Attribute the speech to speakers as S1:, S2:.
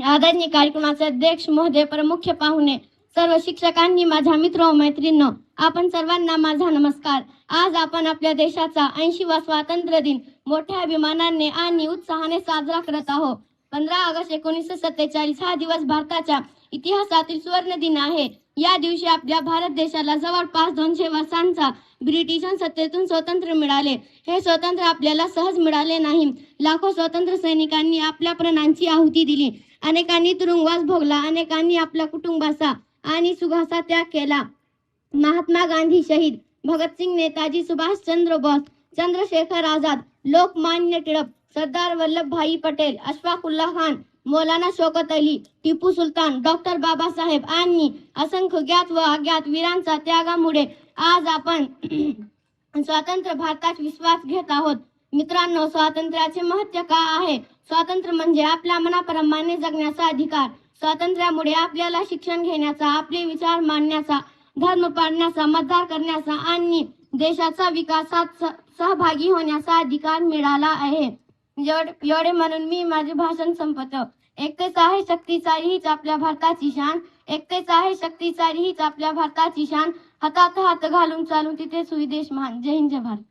S1: आदरणीय कार्यक्रमाचे अध्यक्ष महोदय, प्रमुख पाहुणे, सर्व शिक्षकांनी, माझ्या मित्र व मैत्रिणींनो, आपण सर्वांना माझा नमस्कार. आज आपण आपल्या देशाचा 80वा स्वातंत्र्य दिन मोठ्या अभिमानाने आणि उत्साहाने साजरा करत आहोत. 15 ऑगस्ट 1947 हा दिवस भारताच्या इतिहासातील सुवर्ण दिन आहे. या दिवशी आपल्या भारत देशाला जवळपास 200 वर्षांचा ब्रिटिशांसत्तेतून स्वातंत्र्य मिळाले. हे स्वातंत्र्य आपल्याला सहज मिळाले नाही. लाखो स्वातंत्र्य सैनिकांनी आपल्या प्राणांची आहुती दिली. अनेकांनी तुरुंगवास भोगला, अनेकांनी आपल्या कुटुंबाचा आणि सुखाचा त्याग केला. महात्मा गांधी शहीद, भगतसिंग, नेताजी सुभाषचंद्र बोस, चंद्रशेखर आझाद, लोकमान्य टिळक, सरदार वल्लभभाई पटेल, अशफाकुल्ला खान, मौलाना शौकत अली, टिपू सुलतान, डॉक्टर बाबासाहेब आणि असंख्य ज्ञात व अज्ञात वीरांच्या त्यागामुळे आज आपण स्वतंत्र भारतात विश्वास घेत आहोत. मित्रांनो, स्वातंत्र्याचे महत्त्व काय आहे? स्वातंत्र्य म्हणजे आपल्या मनाप्रमाणे जगण्याचा अधिकार. स्वातंत्र्यामुळे आपल्याला शिक्षण घेण्याचा, आपले विचार मांडण्याचा, धर्म पाळण्याचा, मतदान करण्याचा आणि देशाचा विकासात सहभागी होण्याचा अधिकार मिळाला आहे. एवढे म्हणून मी माझे भाषण संपवतो. एकतेच आहे शक्तीचारी हीच आपल्या भारताची शान. एकतेच आहे शक्तीचारी हीच आपल्या भारताची शान. हातात हात घालून चालू तिथे सुविदेश महान. जय हिंद, जय भारत.